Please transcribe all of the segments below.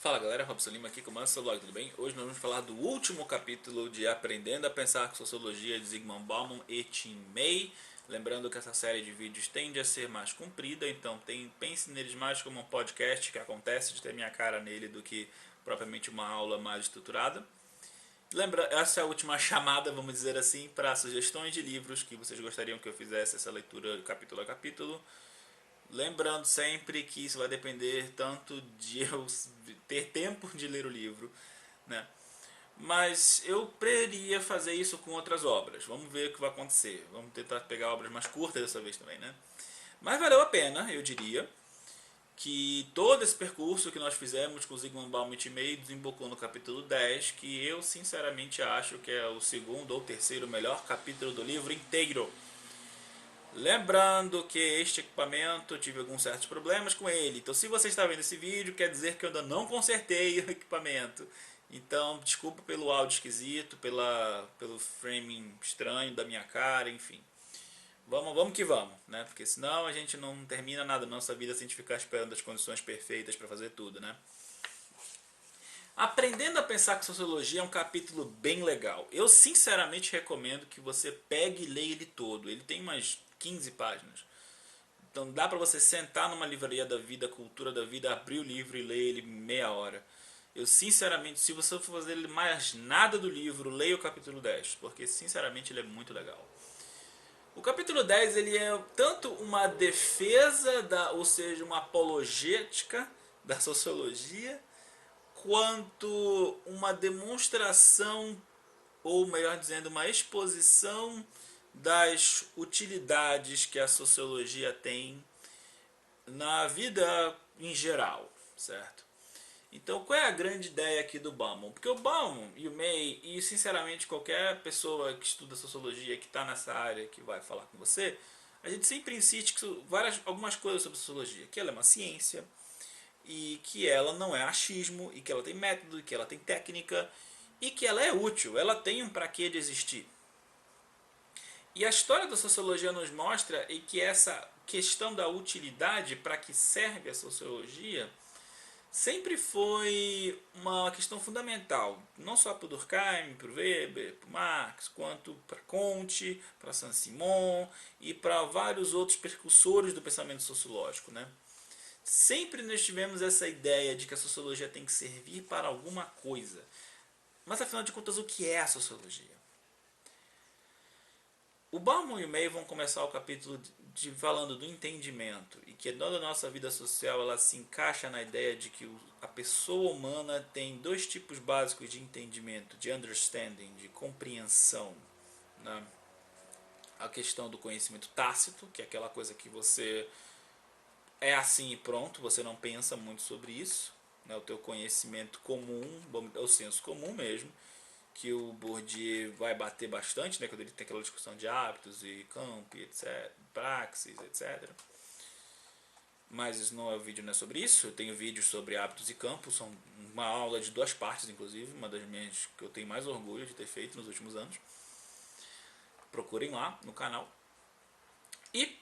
Fala galera, Robson Lima aqui com o Manso Blog, tudo bem? Hoje nós vamos falar do último capítulo de Aprendendo a Pensar com Sociologia de Zygmunt Bauman e Tim May. Lembrando que essa série de vídeos tende a ser mais comprida, então pense neles mais como um podcast que acontece de ter minha cara nele do que propriamente uma aula mais estruturada. Lembra, essa é a última chamada, vamos dizer assim, para sugestões de livros que vocês gostariam que eu fizesse essa leitura capítulo a capítulo. Lembrando sempre que isso vai depender tanto de eu ter tempo de ler o livro, né? Mas eu preferia fazer isso com outras obras. Vamos ver o que vai acontecer. Vamos tentar pegar obras mais curtas dessa vez também, né? Mas valeu a pena, eu diria, que todo esse percurso que nós fizemos com o Zygmunt Bauman e May desembocou no capítulo 10, que eu sinceramente acho que é o segundo ou terceiro melhor capítulo do livro inteiro. Lembrando que este equipamento, eu tive alguns certos problemas com ele. Então se você está vendo esse vídeo, quer dizer que eu ainda não consertei o equipamento. Então desculpa pelo áudio esquisito, pelo framing estranho da minha cara, enfim. Vamos que vamos, né? Porque senão a gente não termina nada na nossa vida sem a gente ficar esperando as condições perfeitas para fazer tudo, né? Aprendendo a Pensar com Sociologia é um capítulo bem legal. Eu sinceramente recomendo que você pegue e leia ele todo. Ele tem umas 15 páginas. Então dá para você sentar numa livraria da vida, cultura da vida, abrir o livro e ler ele em meia hora. Eu sinceramente, se você for fazer mais nada do livro, leia o capítulo 10, porque sinceramente ele é muito legal. O capítulo 10 ele é tanto uma defesa, ou seja, uma apologética da sociologia, quanto uma demonstração, ou melhor dizendo, uma exposição das utilidades que a sociologia tem na vida em geral, certo? Então, qual é a grande ideia aqui do Bauman? Porque o Bauman e o May, e sinceramente qualquer pessoa que estuda sociologia, que está nessa área, que vai falar com você, a gente sempre insiste que algumas coisas sobre sociologia, que ela é uma ciência, e que ela não é achismo, e que ela tem método, e que ela tem técnica, e que ela é útil, ela tem um para que de existir. E a história da sociologia nos mostra que essa questão da utilidade, para que serve a sociologia, sempre foi uma questão fundamental, não só para o Durkheim, para o Weber, para o Marx, quanto para Comte, para Saint-Simon e para vários outros precursores do pensamento sociológico, né? Sempre nós tivemos essa ideia de que a sociologia tem que servir para alguma coisa. Mas afinal de contas, o que é a sociologia? O Bauman e o May vão começar o capítulo falando do entendimento e que toda a nossa vida social ela se encaixa na ideia de que a pessoa humana tem dois tipos básicos de entendimento, de understanding, de compreensão, né? A questão do conhecimento tácito, que é aquela coisa que você é assim e pronto, você não pensa muito sobre isso, né? O teu conhecimento comum, é o senso comum mesmo, que o Bourdieu vai bater bastante, né, quando ele tem aquela discussão de hábitos e campo, etc, praxis, etc. Mas isso não é o vídeo, não é sobre isso. Eu tenho vídeos sobre hábitos e campo, são uma aula de 2 partes, inclusive, uma das minhas que eu tenho mais orgulho de ter feito nos últimos anos. Procurem lá no canal. E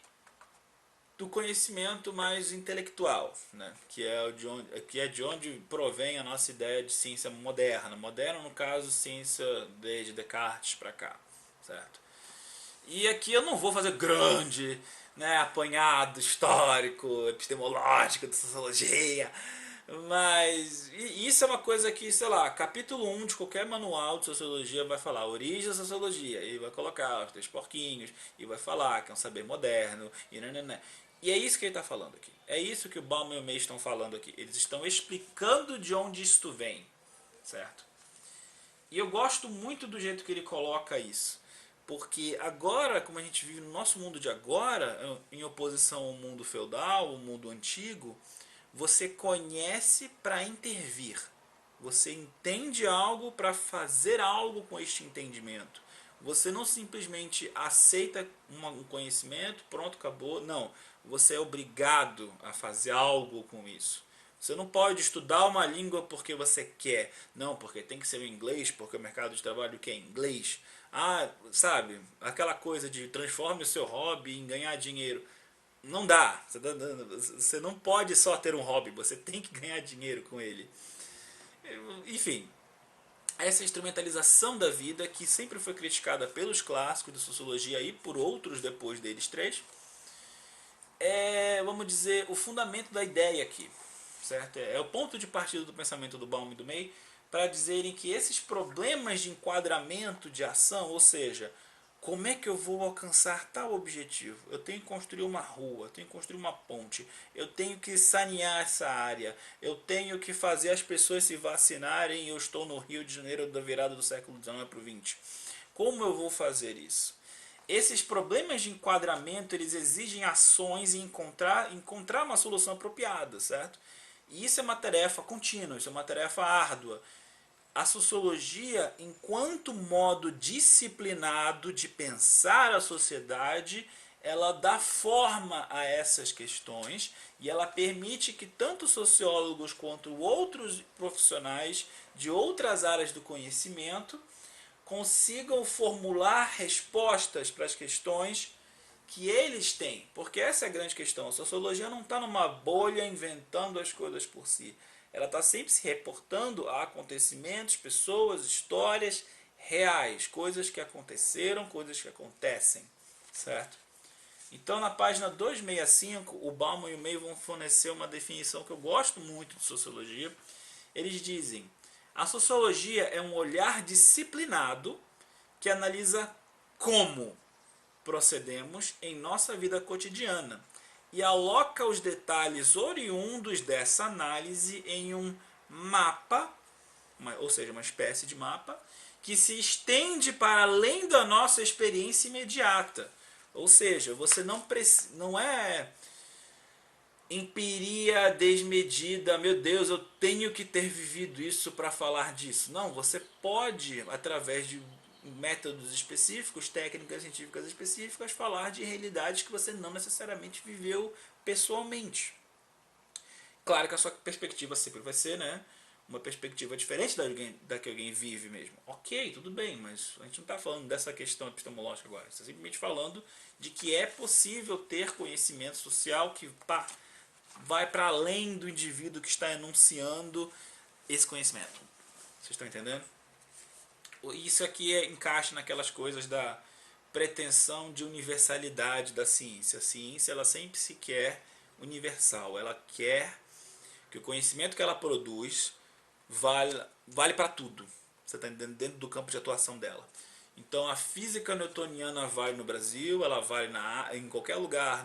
do conhecimento mais intelectual, né? que é de onde provém a nossa ideia de ciência moderna. Moderna, no caso, ciência desde Descartes para cá, certo? E aqui eu não vou fazer grande, né, apanhado histórico, epistemológico de sociologia, mas isso é uma coisa que, sei lá, capítulo 1 de qualquer manual de sociologia vai falar origem da sociologia, e vai colocar os 3 porquinhos, e vai falar que é um saber moderno, e nananã. E é isso que ele está falando aqui. É isso que o Bauman e o May estão falando aqui. Eles estão explicando de onde isto vem, certo? E eu gosto muito do jeito que ele coloca isso. Porque agora, como a gente vive no nosso mundo de agora, em oposição ao mundo feudal, ao mundo antigo, você conhece para intervir. Você entende algo para fazer algo com este entendimento. Você não simplesmente aceita um conhecimento, pronto, acabou. Não, você é obrigado a fazer algo com isso. Você não pode estudar uma língua porque você quer. Não, porque tem que ser o inglês, porque o mercado de trabalho quer inglês. Ah, sabe, aquela coisa de transforme o seu hobby em ganhar dinheiro. Não dá. Você não pode só ter um hobby, você tem que ganhar dinheiro com ele. Enfim, essa instrumentalização da vida, que sempre foi criticada pelos clássicos de sociologia e por outros depois deles três, é, vamos dizer, o fundamento da ideia aqui, certo? É o ponto de partida do pensamento do Baum e do May para dizerem que esses problemas de enquadramento de ação, ou seja, como é que eu vou alcançar tal objetivo? Eu tenho que construir uma rua, eu tenho que construir uma ponte, eu tenho que sanear essa área, eu tenho que fazer as pessoas se vacinarem e eu estou no Rio de Janeiro da virada do século XIX para o XX. Como eu vou fazer isso? Esses problemas de enquadramento, eles exigem ações e encontrar uma solução apropriada, certo? E isso é uma tarefa contínua, isso é uma tarefa árdua. A sociologia, enquanto modo disciplinado de pensar a sociedade, ela dá forma a essas questões e ela permite que tanto sociólogos quanto outros profissionais de outras áreas do conhecimento consigam formular respostas para as questões que eles têm. Porque essa é a grande questão. A sociologia não está numa bolha inventando as coisas por si. Ela está sempre se reportando a acontecimentos, pessoas, histórias reais, coisas que aconteceram, coisas que acontecem, certo? Então, na página 265, o Bauman e o May vão fornecer uma definição que eu gosto muito de sociologia. Eles dizem: a sociologia é um olhar disciplinado que analisa como procedemos em nossa vida cotidiana e aloca os detalhes oriundos dessa análise em um mapa, ou seja, uma espécie de mapa, que se estende para além da nossa experiência imediata. Ou seja, você não é empiria desmedida, meu Deus, eu tenho que ter vivido isso para falar disso. Não, você pode, através de métodos específicos, técnicas científicas específicas, falar de realidades que você não necessariamente viveu pessoalmente. Claro que a sua perspectiva sempre vai ser, né, uma perspectiva diferente da que alguém vive mesmo. Ok, tudo bem, mas a gente não está falando dessa questão epistemológica agora. Está simplesmente falando de que é possível ter conhecimento social que vai para além do indivíduo que está enunciando esse conhecimento. Vocês estão entendendo? Isso aqui encaixa naquelas coisas da pretensão de universalidade da ciência. A ciência, ela sempre se quer universal. Ela quer que o conhecimento que ela produz vale para tudo. Você está entendendo? Dentro do campo de atuação dela. Então a física newtoniana vale no Brasil, ela vale em qualquer lugar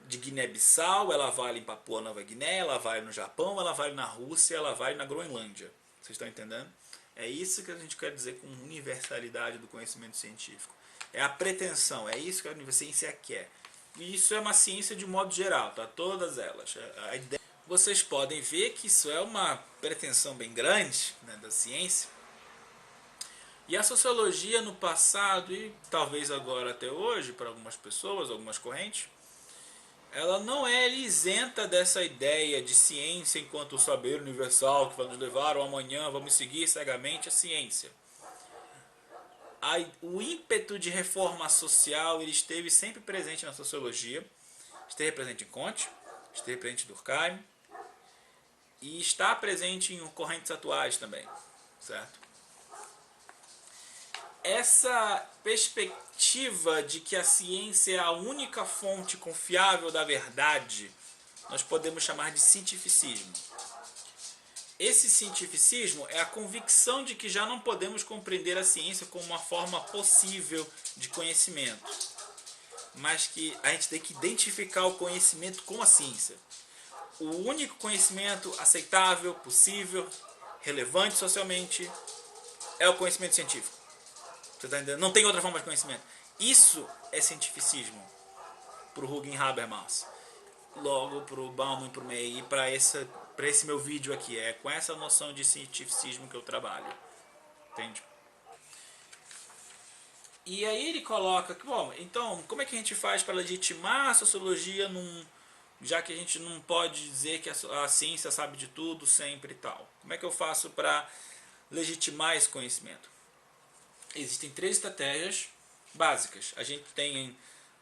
de Guiné-Bissau, ela vale em Papua Nova Guiné, ela vale no Japão, ela vale na Rússia, ela vale na Groenlândia. Vocês estão entendendo? É isso que a gente quer dizer com universalidade do conhecimento científico. É a pretensão, é isso que a ciência quer. E isso é uma ciência de modo geral, tá? Todas elas. A ideia... Vocês podem ver que isso é uma pretensão bem grande, né, da ciência. E a sociologia no passado e talvez agora até hoje, para algumas pessoas, algumas correntes, ela não é isenta dessa ideia de ciência enquanto o saber universal que vai nos levar ao amanhã, vamos seguir cegamente a ciência. O ímpeto de reforma social ele esteve sempre presente na sociologia, esteve presente em Comte, esteve presente em Durkheim e está presente em correntes atuais também, certo? Essa perspectiva de que a ciência é a única fonte confiável da verdade, nós podemos chamar de cientificismo. Esse cientificismo é a convicção de que já não podemos compreender a ciência como uma forma possível de conhecimento, mas que a gente tem que identificar o conhecimento com a ciência. O único conhecimento aceitável, possível, relevante socialmente é o conhecimento científico. Você está entendendo? Não tem outra forma de conhecimento. Isso é cientificismo para o Hugo Habermas. Logo para o Bauman e para o May e para esse meu vídeo aqui. É com essa noção de cientificismo que eu trabalho. Entende? E aí ele coloca que, bom, então, como é que a gente faz para legitimar a sociologia já que a gente não pode dizer que a ciência sabe de tudo sempre e tal? Como é que eu faço para legitimar esse conhecimento? Existem três estratégias básicas. A gente tem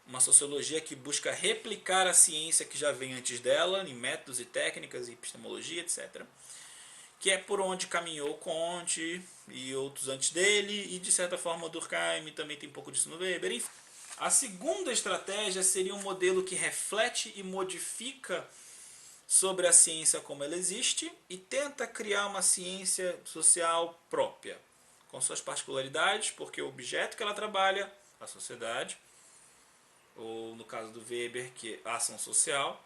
uma sociologia que busca replicar a ciência que já vem antes dela, em métodos e técnicas, e epistemologia, etc. que é por onde caminhou Comte e outros antes dele, e de certa forma Durkheim também tem um pouco disso no Weber. Enfim. A segunda estratégia seria um modelo que reflete e modifica sobre a ciência como ela existe e tenta criar uma ciência social própria, com suas particularidades, porque o objeto que ela trabalha, a sociedade, ou no caso do Weber, que é a ação social,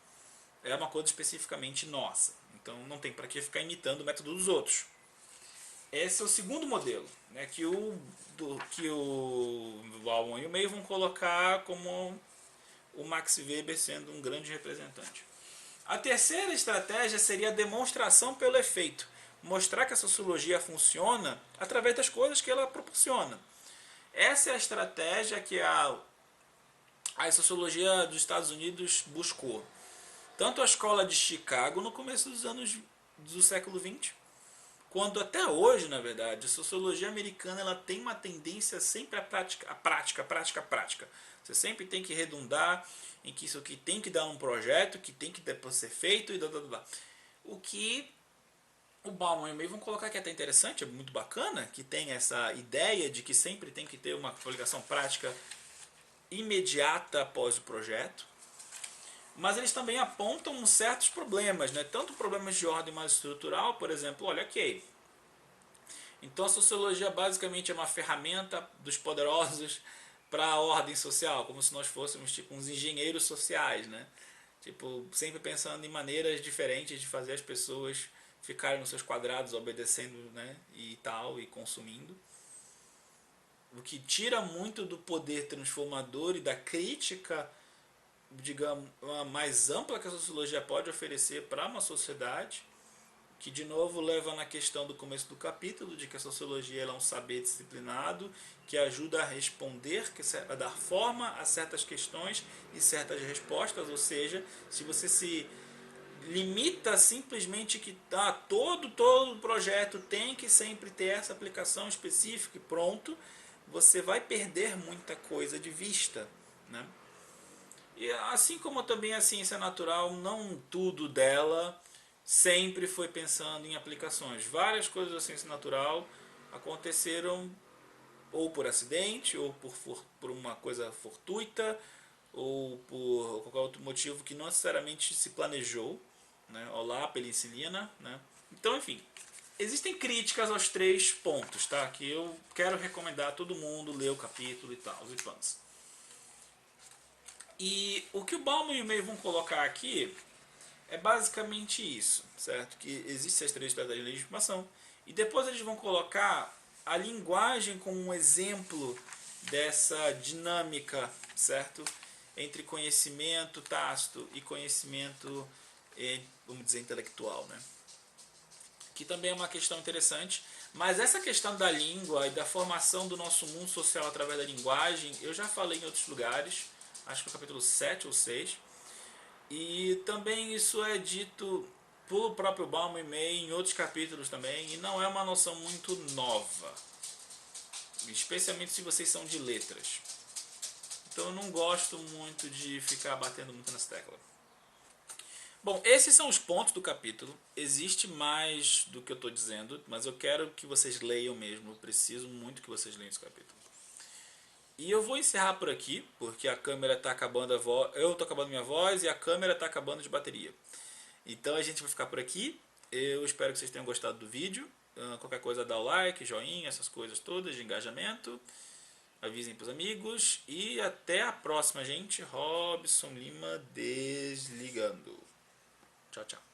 é uma coisa especificamente nossa. Então não tem para que ficar imitando o método dos outros. Esse é o segundo modelo, né, que o Bauman e o May vão colocar como o Max Weber sendo um grande representante. A terceira estratégia seria a demonstração pelo efeito. Mostrar que a sociologia funciona através das coisas que ela proporciona. Essa é a estratégia que a sociologia dos Estados Unidos buscou. Tanto a escola de Chicago no começo dos anos do século XX, quanto até hoje, na verdade. A sociologia americana ela tem uma tendência sempre à prática. Você sempre tem que redundar em que isso aqui tem que dar um projeto, que tem que depois ser feito e blá. O que o Bauman e o May vão colocar que é até interessante, é muito bacana, que tem essa ideia de que sempre tem que ter uma aplicação prática imediata após o projeto. Mas eles também apontam certos problemas, né? Tanto problemas de ordem mais estrutural, por exemplo, olha, ok. Então a sociologia basicamente é uma ferramenta dos poderosos para a ordem social, como se nós fôssemos tipo uns engenheiros sociais, né? Tipo, sempre pensando em maneiras diferentes de fazer as pessoas ficarem nos seus quadrados obedecendo, né, e tal, e consumindo. O que tira muito do poder transformador e da crítica, digamos, mais ampla que a sociologia pode oferecer para uma sociedade, que de novo leva na questão do começo do capítulo, de que a sociologia é um saber disciplinado, que ajuda a responder, a dar forma a certas questões e certas respostas, ou seja, se você se limita simplesmente que todo projeto tem que sempre ter essa aplicação específica e pronto, você vai perder muita coisa de vista, né? E assim como também a ciência natural, não tudo dela sempre foi pensando em aplicações. Várias coisas da ciência natural aconteceram ou por acidente, ou por uma coisa fortuita, ou por qualquer outro motivo que não necessariamente se planejou, né? Olá, penicilina, né? Então, enfim, existem críticas aos três pontos, tá? Que eu quero recomendar a todo mundo ler o capítulo e tal, os fãs. E o que o Bauman e o May vão colocar aqui é basicamente isso, certo? Que existem as três estratégias de legitimação e depois eles vão colocar a linguagem como um exemplo dessa dinâmica, certo? Entre conhecimento tácito e conhecimento, vamos dizer, intelectual, né? Que também é uma questão interessante, mas essa questão da língua e da formação do nosso mundo social através da linguagem, eu já falei em outros lugares, acho que no capítulo 7 ou 6, e também isso é dito pelo próprio Bauman e May em outros capítulos também, e não é uma noção muito nova, especialmente se vocês são de letras. Então eu não gosto muito de ficar batendo muito nessa tecla. Bom, esses são os pontos do capítulo. Existe mais do que eu estou dizendo, mas eu quero que vocês leiam mesmo. Eu preciso muito que vocês leiam esse capítulo. E eu vou encerrar por aqui, porque a câmera está acabando a voz. Eu estou acabando minha voz e a câmera está acabando de bateria. Então a gente vai ficar por aqui. Eu espero que vocês tenham gostado do vídeo. Qualquer coisa dá o like, joinha, essas coisas todas de engajamento. Avisem para os amigos. E até a próxima, gente. Robson Lima desligando. Tchau, tchau.